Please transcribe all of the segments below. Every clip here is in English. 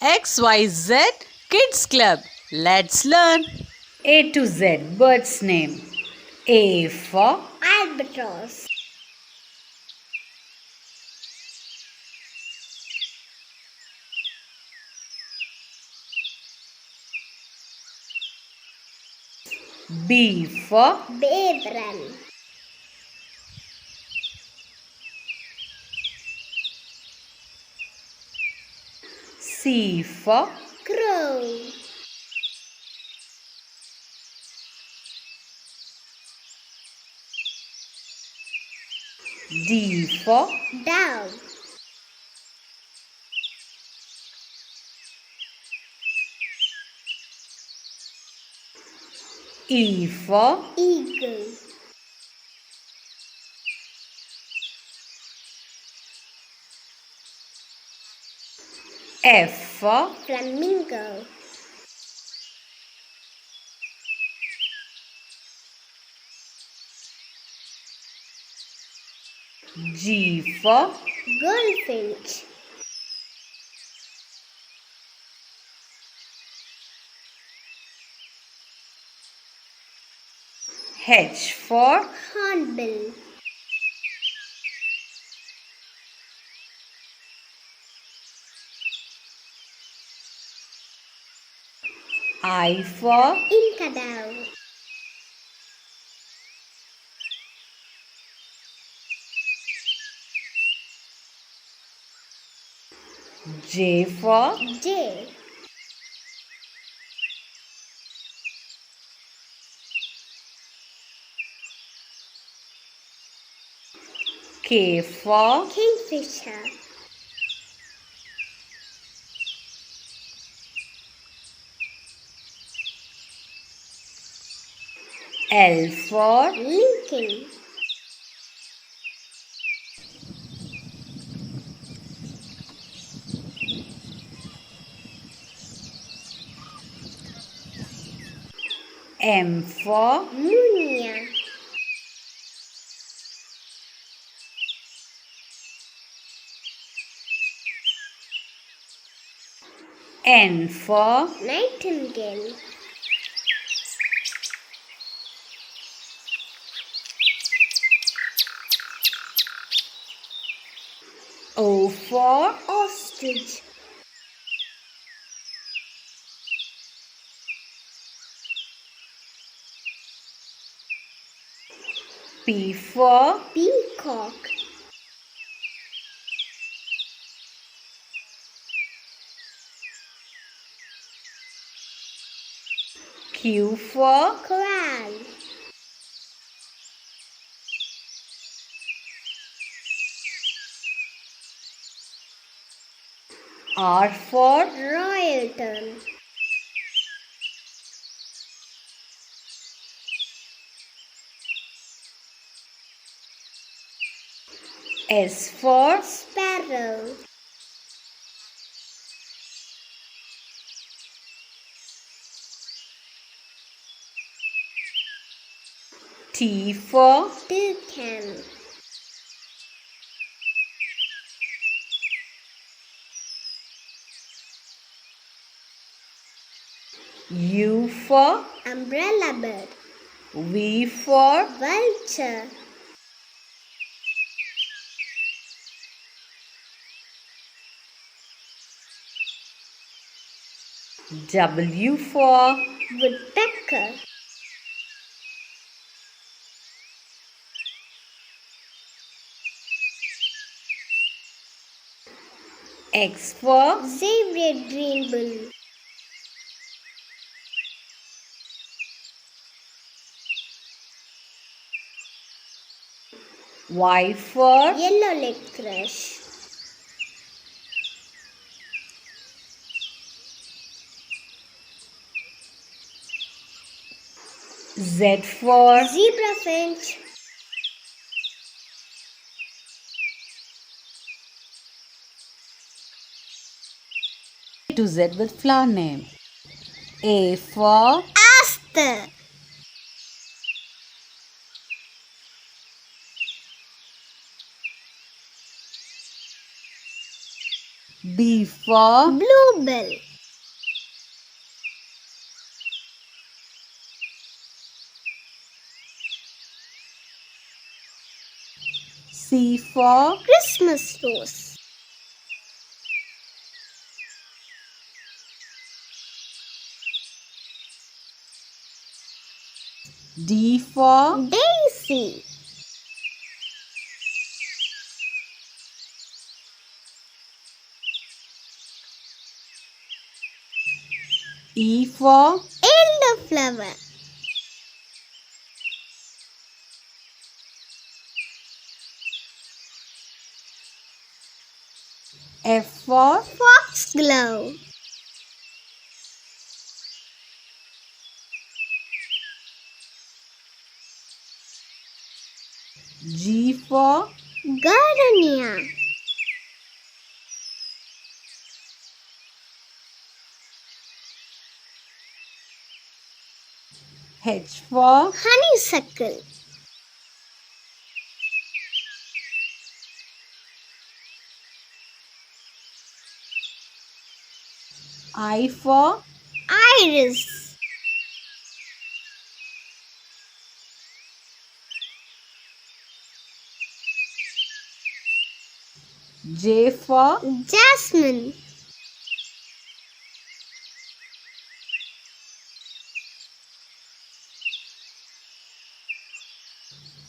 XYZ Kids Club. Let's learn. A to Z bird's name. A for Albatross. B for Babe. C for Crow. D for Dove. E for Eagle. F for Flamingo. G for Goldfinch. H for Hornbill. I for Inkadao. J for J. K for Kingfisher. L for Lincoln. M for Munia. N for Nightingale. O for Ostrich. P for Peacock. Q for Quail. R for Royal Tern. S for Sparrow. T for Toucan. U for Umbrella bird. V for Vulture. W for Woodpecker. X for Zebra green bull. Y for Yellow-leg thrush. Z for Zebra finch. A to Z with flower name. A for Aster. B for Bluebell. C for Christmas rose. D for Daisy. E for Elderflower. F for Foxglove. G for Gardenia. H for Honeysuckle. I for Iris. J for Jasmine.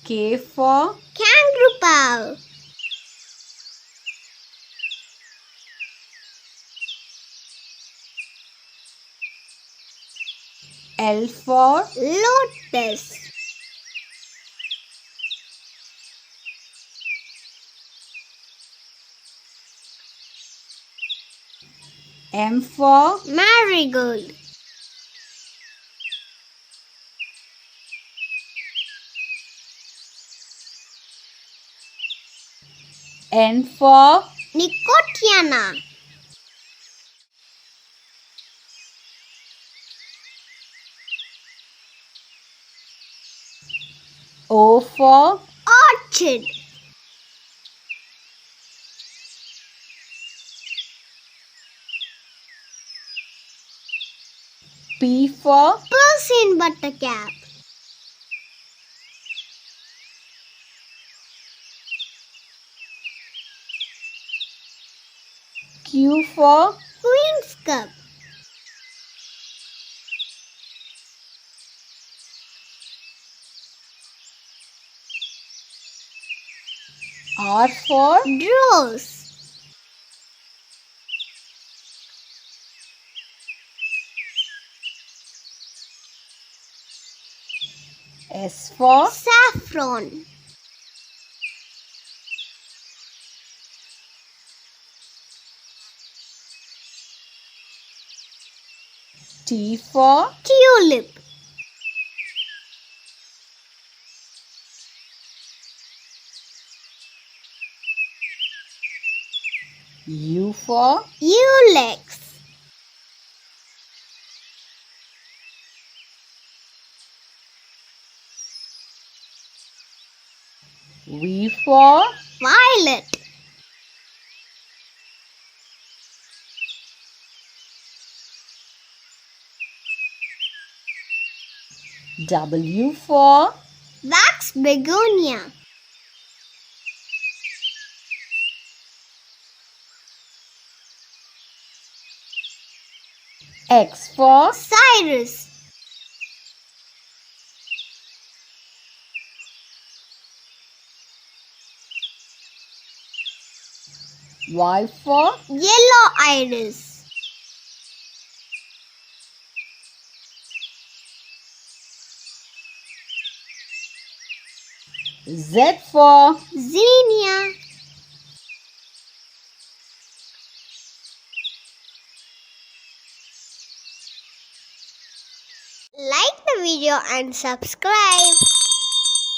K for Kangaroo paw. L for Lotus. M for Marigold. N for Nicotiana. O for Orchid. P for Persian buttercup. Q for Queen's cup. R for Rose. S for Saffron. T for Tulip. U for Ulex. V for Violet. W for Wax begonia. X for Cyrus. Y for Yellow iris. Z for Zinnia. Like the video and subscribe.